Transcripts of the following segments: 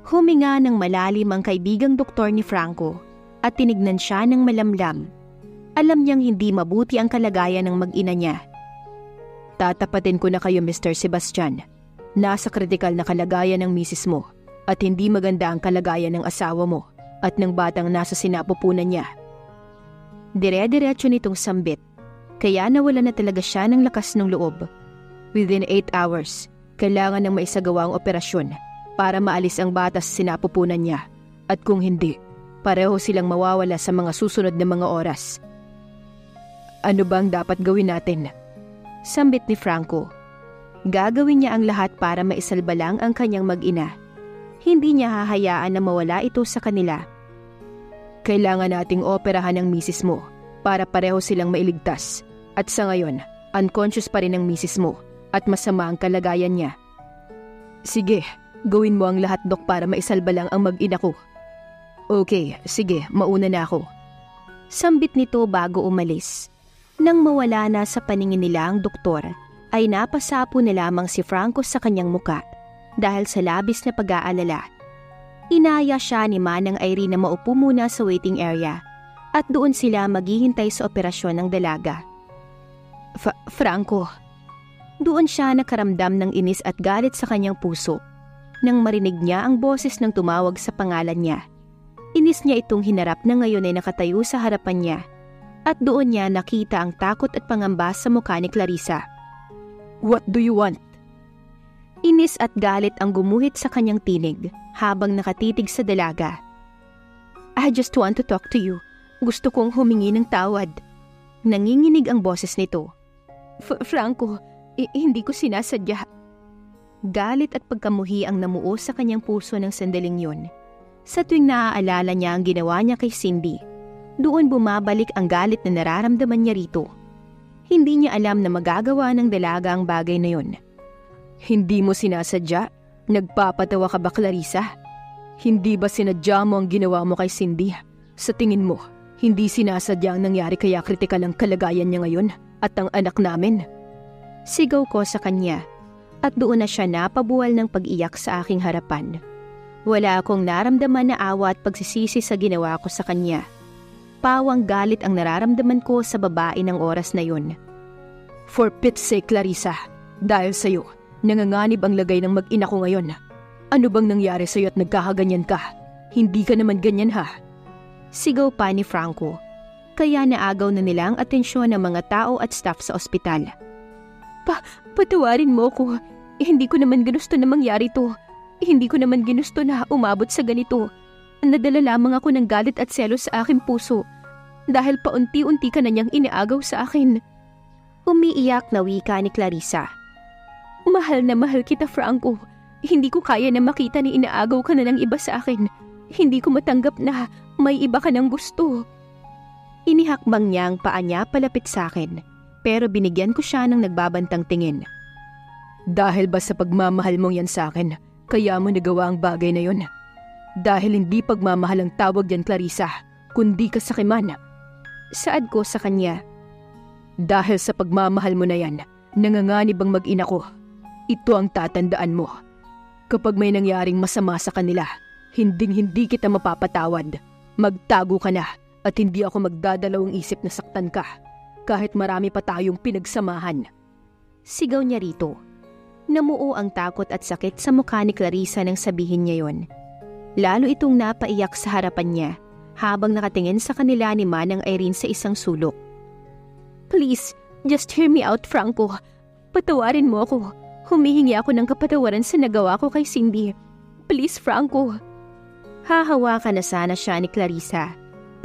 Huminga ng malalim ang kaibigang doktor ni Franco at tinignan siya ng malamlam. Alam niyang hindi mabuti ang kalagayan ng mag-ina niya. Tatapatin ko na kayo, Mr. Sebastian. Nasa kritikal na kalagayan ng misis mo at hindi maganda ang kalagayan ng asawa mo at ng batang nasa sinapupunan niya. Dire-diretso nitong sambit, kaya nawala na talaga siya ng lakas ng loob. Within 8 hours, kailangan ng maisagawa ang operasyon para maalis ang bata sa sinapupunan niya. At kung hindi, pareho silang mawawala sa mga susunod na mga oras. Ano bang dapat gawin natin? Sambit ni Franco. Gagawin niya ang lahat para maisalba lang ang kanyang mag-ina. Hindi niya hahayaan na mawala ito sa kanila. Kailangan nating operahan ang misis mo para pareho silang mailigtas. At sa ngayon, unconscious pa rin ang misis mo at masama ang kalagayan niya. Sige, gawin mo ang lahat, Dok, para maisalba lang ang mag-ina ko. Okay, sige, mauna na ako. Sambit nito bago umalis. Nang mawala na sa paningin nila ang doktor, ay napasapo na lamang si Franco sa kanyang muka dahil sa labis na pag-aalala. Inaya siya ni Manang Irene na maupo muna sa waiting area at doon sila maghihintay sa operasyon ng dalaga. Franco. Doon siya nakaramdam ng inis at galit sa kanyang puso nang marinig niya ang boses ng tumawag sa pangalan niya. Inis niya itong hinarap na ngayon ay nakatayo sa harapan niya at doon niya nakita ang takot at pangamba sa mukha ni Clarissa. What do you want? Inis at galit ang gumuhit sa kanyang tinig habang nakatitig sa dalaga. I just want to talk to you. Gusto kong humingi ng tawad. Nanginginig ang boses nito. Franco, hindi ko sinasadya. Galit at pagkamuhi ang namuo sa kanyang puso ng sandaling yun. Sa tuwing naaalala niya ang ginawa niya kay Cindy, doon bumabalik ang galit na nararamdaman niya rito. Hindi niya alam na magagawa ng dalaga ang bagay na yun. Hindi mo sinasadya? Nagpapatawa ka ba, Clarissa? Hindi ba sinadya mo ang ginawa mo kay Cindy? Sa tingin mo, hindi sinasadya ang nangyari kaya kritikal ang kalagayan niya ngayon at ang anak namin? Sigaw ko sa kanya at doon na siya napabuwal ng pag-iyak sa aking harapan. Wala akong naramdaman na awa at pagsisisi sa ginawa ko sa kanya. Pawang galit ang nararamdaman ko sa babae ng oras na yun. For Pete's sake, Clarissa, dahil sa'yo, nanganganib ang lagay ng mag-ina ko ngayon. Ano bang nangyari sa'yo at nagkakaganyan ka? Hindi ka naman ganyan, ha? Sigaw pa ni Franco. Kaya naagaw na nila ang atensyon ng mga tao at staff sa ospital. Patawarin mo ko. Hindi ko naman ginusto na mangyari to. Hindi ko naman ginusto na umabot sa ganito. Nadala lamang ako ng galit at selos sa aking puso dahil paunti-unti ka na niyang inaagaw sa akin. Umiiyak na wika ni Clarissa. Mahal na mahal kita, Franco. Hindi ko kaya na makita na inaagaw ka na ng iba sa akin. Hindi ko matanggap na may iba ka ng gusto. Inihakbang niya ang paa niya palapit sa akin, pero binigyan ko siya ng nagbabantang tingin. Dahil ba sa pagmamahal mong yan sa akin, kaya mo nagawa ang bagay na yon? Dahil hindi pagmamahal ang tawag yan, Clarissa, kundi kasakiman. Saad ko sa kanya. Dahil sa pagmamahal mo na yan, nanganganib ang mag-ina ko. Ito ang tatandaan mo. Kapag may nangyaring masama sa kanila, hinding-hindi kita mapapatawad. Magtago ka na at hindi ako magdadalawang isip na saktan ka, kahit marami pa tayong pinagsamahan. Sigaw niya rito. Namuo ang takot at sakit sa mukha ni Clarissa nang sabihin niya yon. Lalo itong napaiyak sa harapan niya habang nakatingin sa kanila ni Manang Irene sa isang sulok. Please, just hear me out, Franco. Patawarin mo ako. Humihingi ako ng kapatawaran sa nagawa ko kay Cindy. Please, Franco. Hahawakan na sana siya ni Clarissa,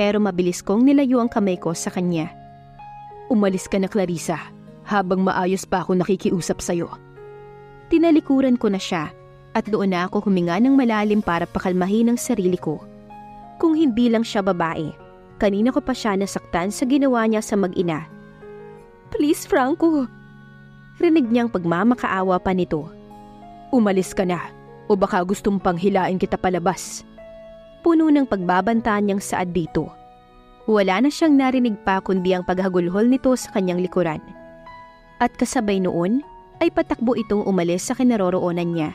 pero mabilis kong nilayo ang kamay ko sa kanya. Umalis ka na, Clarissa, habang maayos pa ako nakikiusap sa'yo. Tinalikuran ko na siya at doon na ako huminga ng malalim para pakalmahin ang sarili ko. Kung hindi lang siya babae, kanina ko pa siya nasaktan sa ginawa niya sa mag-ina. Please, Franco. Rinig niyang pagmamakaawa pa nito. Umalis ka na o baka gustong pang hilain kita palabas. Puno ng pagbabantaan niyang saad dito. Wala na siyang narinig pa kundi ang paghagulhol nito sa kanyang likuran. At kasabay noon ay patakbo itong umalis sa kinaroroonan niya.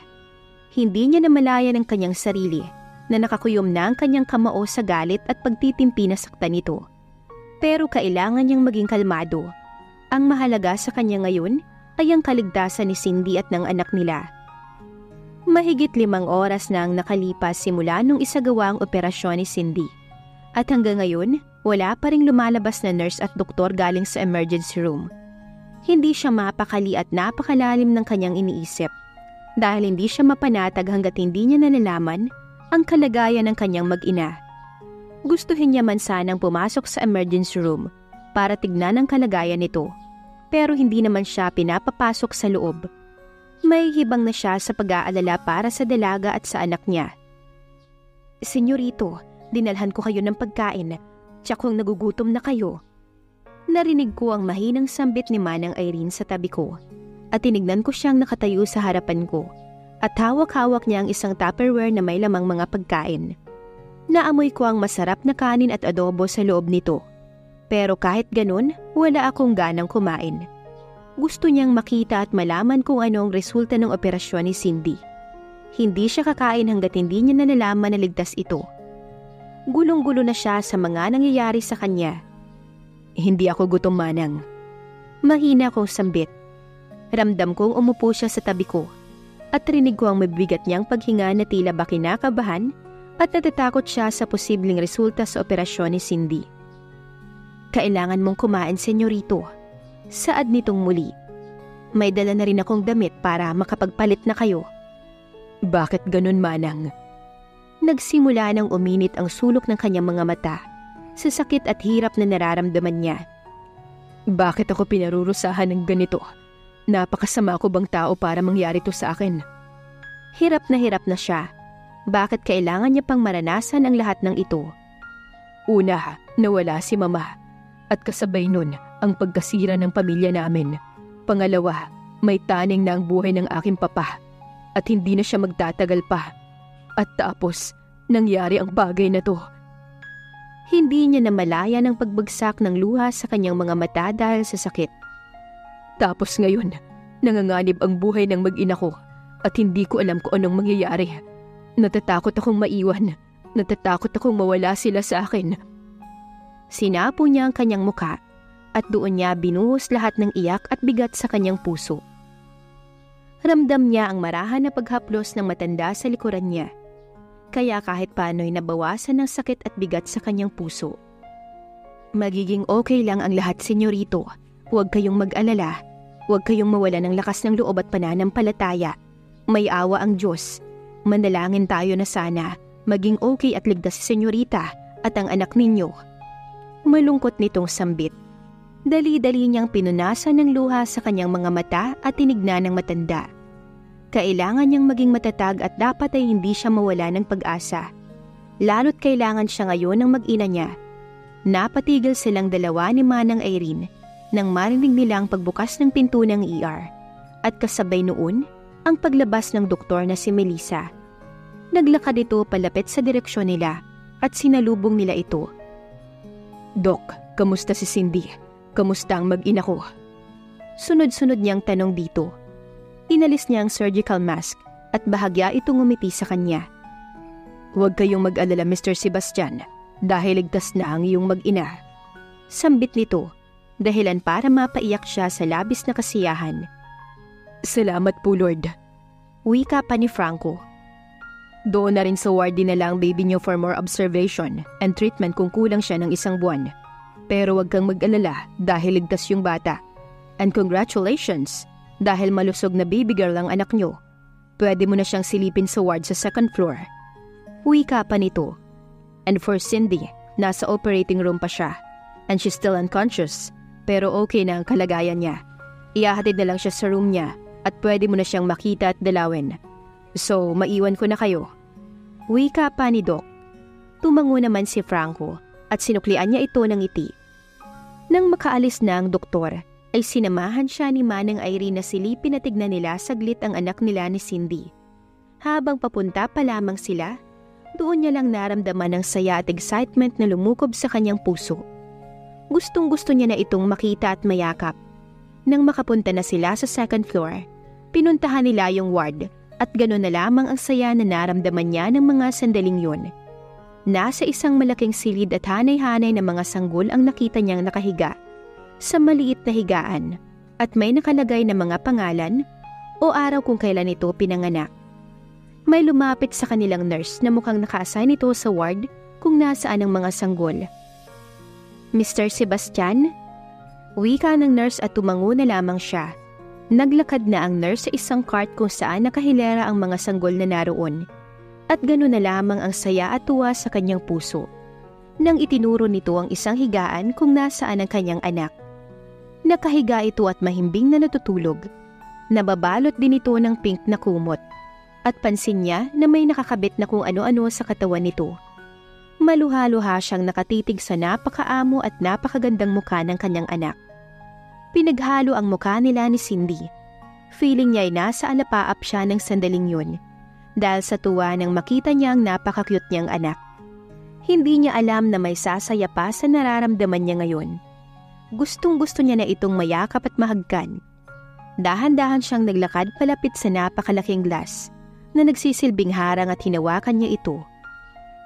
Hindi niya namalayan ang kanyang sarili na nakakuyom na ang kanyang kamao sa galit at pagtitimpi na saktan nito. Pero kailangan niyang maging kalmado. Ang mahalaga sa kanya ngayon ay ang kaligtasan ni Cindy at ng anak nila. Mahigit 5 oras na ang nakalipas simula nung isagawa ang operasyon ni Cindy. At hanggang ngayon, wala pa ring lumalabas na nurse at doktor galing sa emergency room. Hindi siya mapakali at napakalalim ng kanyang iniisip dahil hindi siya mapanatag hanggat hindi niya nalalaman ang kalagayan ng kanyang mag-ina. Gustuhin niya man sanang pumasok sa emergency room para tignan ang kalagayan nito, pero hindi naman siya pinapapasok sa loob. May hibang na siya sa pag-aalala para sa dalaga at sa anak niya. "Senyorito, dinalhan ko kayo ng pagkain, tiyak kong nagugutom na kayo." Narinig ko ang mahinang sambit ni Manang Irene sa tabi ko at tinignan ko siyang nakatayo sa harapan ko at hawak-hawak niya ang isang Tupperware na may lamang mga pagkain. Naamoy ko ang masarap na kanin at adobo sa loob nito. Pero kahit ganun, wala akong ganang kumain. Gusto niyang makita at malaman kung ano ang resulta ng operasyon ni Cindy. Hindi siya kakain hanggat hindi niya nalalaman na ligtas ito. Gulong-gulo na siya sa mga nangyayari sa kanya. "Hindi ako gutom, Manang." Mahina kong sambit. Ramdam kong umupo siya sa tabi ko at rinig ko ang mabigat niyang paghinga na tila ba kinakabahan at natatakot siya sa posibleng resulta sa operasyon ni Cindy. "Kailangan mong kumain, senyorito." Saad nitong muli. "May dala na rin akong damit para makapagpalit na kayo." "Bakit ganun, Manang?" Nagsimula nang uminit ang sulok ng kanyang mga mata sa sakit at hirap na nararamdaman niya. "Bakit ako pinarurusahan ng ganito? Napakasama ko bang tao para mangyari to sa akin?" Hirap na siya. Bakit kailangan niya pang maranasan ang lahat ng ito? Una, nawala si Mama. At kasabay nun, ang pagkasira ng pamilya namin. Pangalawa, may taning na ang buhay ng aking papa. At hindi na siya magtatagal pa. At tapos, nangyari ang bagay na to. Hindi niya namalaya ng pagbagsak ng luha sa kanyang mga mata dahil sa sakit. Tapos ngayon, nanganganib ang buhay ng mag-ina ko at hindi ko alam kung anong mangyayari. Natatakot akong maiwan. Natatakot akong mawala sila sa akin. Sinapo niya ang kanyang muka at doon niya binuhos lahat ng iyak at bigat sa kanyang puso. Ramdam niya ang marahan na paghaplos ng matanda sa likuran niya. Kaya kahit paano'y nabawasan ng sakit at bigat sa kanyang puso. "Magiging okay lang ang lahat, senyorito. Huwag kayong mag-alala. Huwag kayong mawala ng lakas ng loob at pananampalataya. May awa ang Diyos. Manalangin tayo na sana maging okay at ligtas si senyorita at ang anak ninyo." Malungkot nitong sambit. Dali-dali niyang pinunasan ng luha sa kanyang mga mata at tinignan ng matanda. Kailangan niyang maging matatag at dapat ay hindi siya mawala ng pag-asa. Lalo't kailangan siya ngayon ng mag-ina niya. Napatigil silang dalawa ni Manang Irene nang marinig nila ang pagbukas ng pinto ng ER. At kasabay noon, ang paglabas ng doktor na si Melissa. Naglakad ito palapit sa direksyon nila at sinalubong nila ito. "Dok, kamusta si Cindy? Kamusta ang mag-ina ko?" Sunod-sunod niyang tanong dito. Inalis niya ang surgical mask at bahagya itong ngumiti sa kanya. "Huwag kayong mag-alala, Mr. Sebastian, dahil ligtas na ang iyong mag-ina." Sambit nito, dahilan para mapaiyak siya sa labis na kasiyahan. "Salamat po, Lord." Wika pa ni Franco. "Doon na rin sa ward dinala ang baby niyo for more observation and treatment kung kulang siya ng 1 buwan. Pero huwag kang mag-alala dahil ligtas yung bata. And congratulations! Dahil malusog na baby girl ang anak nyo. Pwede mo na siyang silipin sa ward sa 2nd floor. Wika pa nito. "And for Cindy, nasa operating room pa siya. And she's still unconscious. Pero okay na ang kalagayan niya. Ihahatid na lang siya sa room niya at pwede mo na siyang makita at dalawin. So, maiwan ko na kayo." Wika pa ni Doc. Tumango naman si Franco at sinuklian niya ito ng ngiti. Nang makaalis na ang doktor, ay sinamahan siya ni Manang Irene na silipin at tignan nila saglit ang anak nila ni Cindy. Habang papunta pa lamang sila, doon niya lang naramdaman ang saya at excitement na lumukob sa kanyang puso. Gustong-gusto niya na itong makita at mayakap. Nang makapunta na sila sa 2nd floor, pinuntahan nila yung ward At gano'n na lamang ang saya na naramdaman niya ng mga sandaling yun. Nasa isang malaking silid at hanay-hanay na mga sanggol ang nakita niyang nakahiga sa maliit na higaan at may nakalagay na mga pangalan o araw kung kailan ito pinanganak. May lumapit sa kanilang nurse na mukhang naka-assign ito sa ward kung nasaan ang mga sanggol. Mr. Sebastian? Wika ng nurse at tumango na lamang siya. Naglakad na ang nurse sa isang cart kung saan nakahilera ang mga sanggol na naroon. At gano'n na lamang ang saya at tuwa sa kanyang puso. Nang itinuro nito ang isang higaan kung nasaan ang kanyang anak. Nakahiga ito at mahimbing na natutulog. Nababalot din ito ng pink na kumot. At pansin niya na may nakakabit na kung ano-ano sa katawan nito. Maluha-luha siyang nakatitig sa napakaamo at napakagandang mukha ng kanyang anak. Pinaghalo ang mukha nila ni Cindy. Feeling niya ay nasa alapaap siya ng sandaling yun. Dahil sa tuwa nang makita niya ang napaka-cute niyang anak. Hindi niya alam na may sasaya pa sa nararamdaman niya ngayon. Gustong-gusto niya na itong mayakap at mahagkan. Dahan-dahan siyang naglakad palapit sa napakalaking glass na nagsisilbing harang at hinawakan niya ito.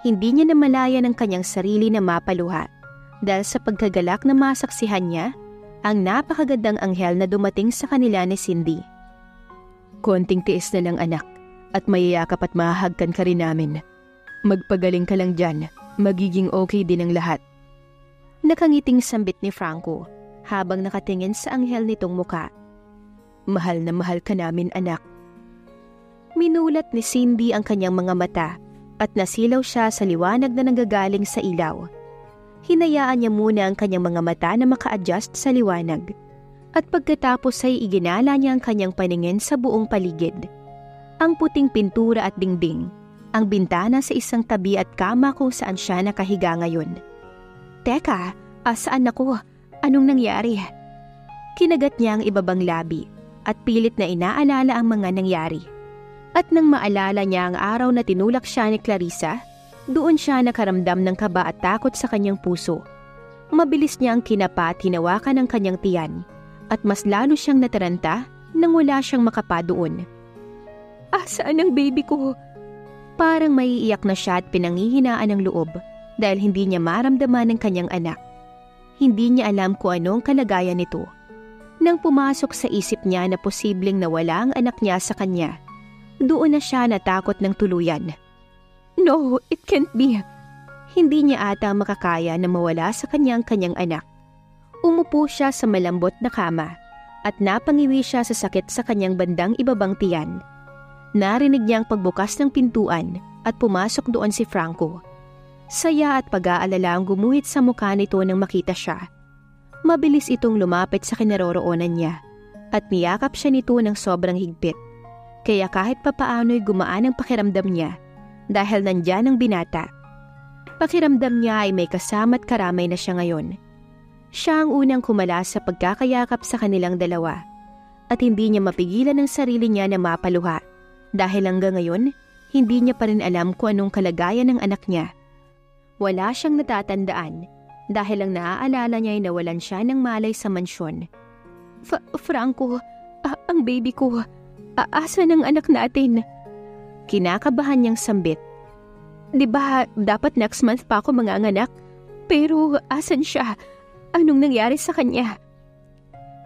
Hindi niya namalayan ang kanyang sarili na mapaluha dahil sa pagkagalak na masaksihan niya ang napakagandang anghel na dumating sa kanila ni Cindy. Konting tiis na lang anak at mayayakap at mahahagkan ka rin namin. Magpagaling ka lang dyan, magiging okay din ang lahat. Nakangiting sambit ni Franco habang nakatingin sa anghel nitong muka. Mahal na mahal ka namin anak. Minulat ni Cindy ang kanyang mga mata at nasilaw siya sa liwanag na nanggagaling sa ilaw. Hinayaan niya muna ang kanyang mga mata na maka-adjust sa liwanag. At pagkatapos ay iginala niya ang kanyang paningin sa buong paligid. Ang puting pintura at dingding, ang bintana sa isang tabi at kama kung saan siya nakahiga ngayon. Teka, saan ako? Anong nangyari? Kinagat niya ang ibabang labi at pilit na inaalala ang mga nangyari. At nang maalala niya ang araw na tinulak siya ni Clarissa, doon siya nakaramdam ng kaba at takot sa kanyang puso. Mabilis niyang kinapa at hinawakan ang kanyang tiyan at mas lalo siyang nataranta nang wala siyang makapa doon. Saan ang baby ko? Parang maiiyak na siya at pinanghihinaan ng loob dahil hindi niya maramdaman ang kanyang anak. Hindi niya alam kung anong kalagayan nito. Nang pumasok sa isip niya na posibleng nawala ang anak niya sa kanya, doon na siya natakot ng tuluyan. No, it can't be. Hindi niya ata makakaya na mawala sa kanyang anak. Umupo siya sa malambot na kama at napangiwi siya sa sakit sa kanyang bandang ibabang tiyan. Narinig niya ang pagbukas ng pintuan at pumasok doon si Franco. Saya at pag-aalala ang gumuhit sa mukha nito nang makita siya. Mabilis itong lumapit sa kinaroroonan niya at niyakap siya nito ng sobrang higpit. Kaya kahit papaano'y gumaan ang pakiramdam niya dahil nandyan ang binata. Pakiramdam niya ay may kasama at karamay na siya ngayon. Siya ang unang kumala sa pagkakayakap sa kanilang dalawa at hindi niya mapigilan ang sarili niya na mapaluha dahil hanggang ngayon hindi niya pa rin alam kung anong kalagayan ng anak niya. Wala siyang natatandaan dahil ang naaalala niya ay nawalan siya ng malay sa mansyon. Franco, ang baby ko. Asa ng anak natin? Kinakabahan niyang sambit. Diba dapat next month pa ako manganganak? Pero asan siya? Anong nangyari sa kanya?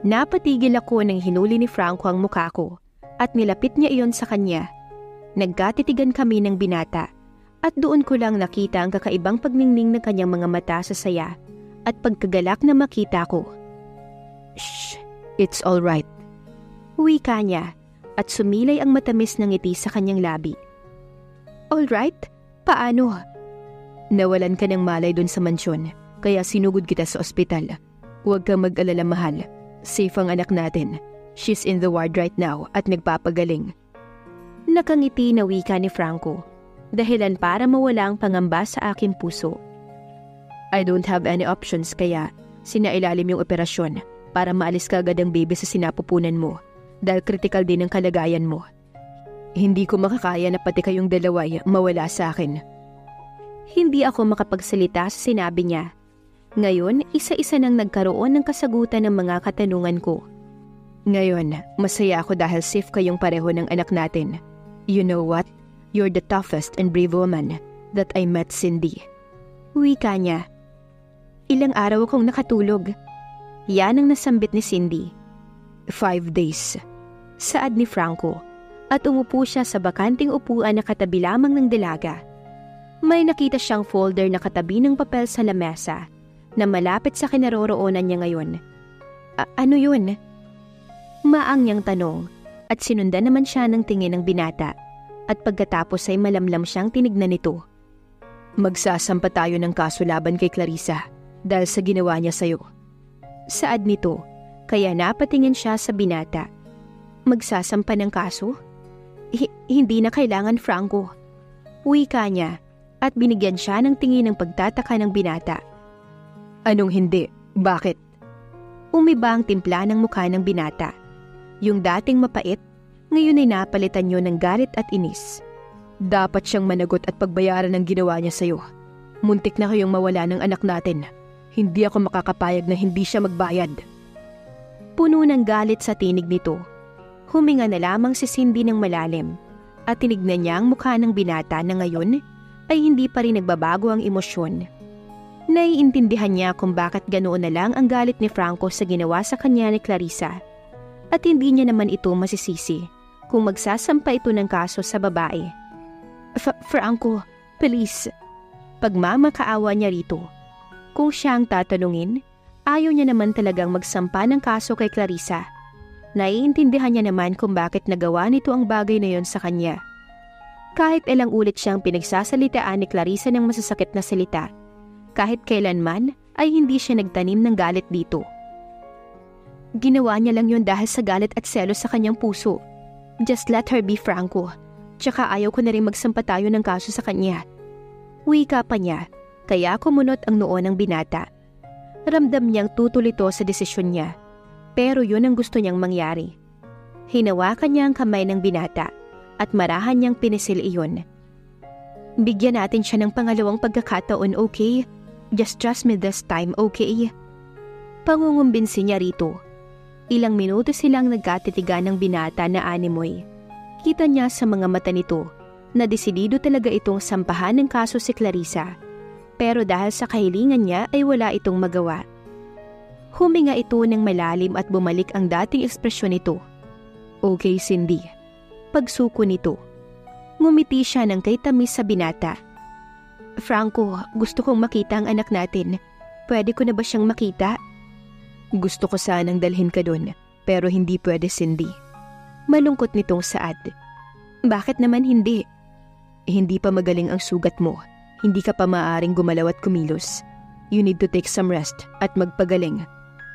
Napatigil ako nang hinuli ni Franco ang mukha ko at nilapit niya iyon sa kanya. Nagkatitigan kami ng binata at doon ko lang nakita ang kakaibang pagningning ng kanyang mga mata sa saya at pagkagalak na makita ko. Shh, it's all right. Wika niya at sumilay ang matamis ng ngiti sa kanyang labi. All right? Paano? Nawalan ka ng malay doon sa mansyon, kaya sinugod kita sa ospital. Huwag kang mag-alala mahal. Safe ang anak natin. She's in the ward right now at nagpapagaling. Nakangiti na wika ni Franco, dahilan para mawala ang pangamba sa aking puso. I don't have any options kaya sinailalim yung operasyon para maalis ka agad ang baby sa sinapupunan mo dahil critical din ang kalagayan mo. Hindi ko makakaya na pati kayong dalaway mawala sa akin. Hindi ako makapagsalita sa sinabi niya. Ngayon, isa-isa nang nagkaroon ng kasagutan ng mga katanungan ko. Ngayon, masaya ako dahil safe kayong pareho ng anak natin. You know what? You're the toughest and brave woman that I met, Cindy. Wika niya. Ilang araw akong nakatulog. Yan ang nasambit ni Cindy. 5 days. Saad ni Franco. At umupo siya sa bakanting upuan na katabi lamang ng dalaga. May nakita siyang folder na katabi ng papel sa lamesa na malapit sa kinaroroonan niya ngayon. Ano yun? Maang niyang tanong at sinundan naman siya ng tingin ng binata at pagkatapos ay malamlam siyang tinignan nito. Magsasampa tayo ng kaso laban kay Clarissa dahil sa ginawa niya sa'yo. Saad nito, kaya napatingin siya sa binata. Magsasampa ng kaso? Hindi na kailangan, Franco. Wika niya at binigyan siya ng tingin ng pagtataka ng binata. Anong hindi? Bakit? Umiba ang timpla ng mukha ng binata. Yung dating mapait, ngayon ay napalitan niyo ng galit at inis. Dapat siyang managot at pagbayaran ng ginawa niya sa'yo. Muntik na kayong mawala ng anak natin. Hindi ako makakapayag na hindi siya magbayad. Puno ng galit sa tinig nito. Huminga na lamang si Cindy ng malalim at tinignan niya ang mukha ng binata na ngayon ay hindi pa rin nagbabago ang emosyon. Naiintindihan niya kung bakit ganoon na lang ang galit ni Franco sa ginawa sa kanya ni Clarissa at hindi niya naman ito masisisi kung magsasampa ito ng kaso sa babae. Franco, please. Pagmamakaawa niya rito. Kung siya ang tatanungin, ayaw niya naman talagang magsampa ng kaso kay Clarissa. Naiintindihan niya naman kung bakit nagawa nito ang bagay na yon sa kanya. Kahit ilang ulit siyang pinagsasalitaan ni Clarissa ng masasakit na salita, kahit kailanman ay hindi siya nagtanim ng galit dito. Ginawa niya lang yun dahil sa galit at selos sa kanyang puso. Just let her be, Franco. Tsaka ayaw ko na rin magsampa tayo ng kaso sa kanya. Wika pa niya, kaya kumunot ang noo ng binata. Ramdam niyang tutulito sa desisyon niya. Pero yun ang gusto niyang mangyari. Hinawakan niya ang kamay ng binata at marahan niyang pinisil iyon. Bigyan natin siya ng pangalawang pagkakataon, okay? Just trust me this time, okay? Pangungumbinsi niya rito. Ilang minuto silang nagkatitigan ng binata na animoy. Kita niya sa mga mata nito na desidido talaga itong sampahan ng kaso si Clarissa. Pero dahil sa kahilingan niya ay wala itong magawa. Huminga ito ng malalim at bumalik ang dating ekspresyon nito. Okay, Cindy. Pagsuko nito. Ngumiti siya ng kay tamis sa binata. Franco, gusto kong makita ang anak natin. Pwede ko na ba siyang makita? Gusto ko sanang dalhin ka doon, pero hindi pwede, Cindy. Malungkot nitong saad. Bakit naman hindi? Hindi pa magaling ang sugat mo. Hindi ka pa maaaring gumalaw at kumilos. You need to take some rest at magpagaling.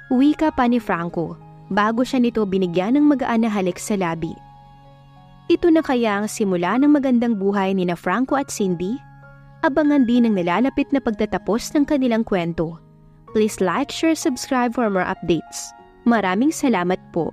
Wika pa ni Franco bago siya nito binigyan ng magaan na halik sa labi. Ito na kaya ang simula ng magandang buhay ni na Franco at Cindy? Abangan din ang nalalapit na pagtatapos ng kanilang kwento. Please like, share, subscribe for more updates. Maraming salamat po.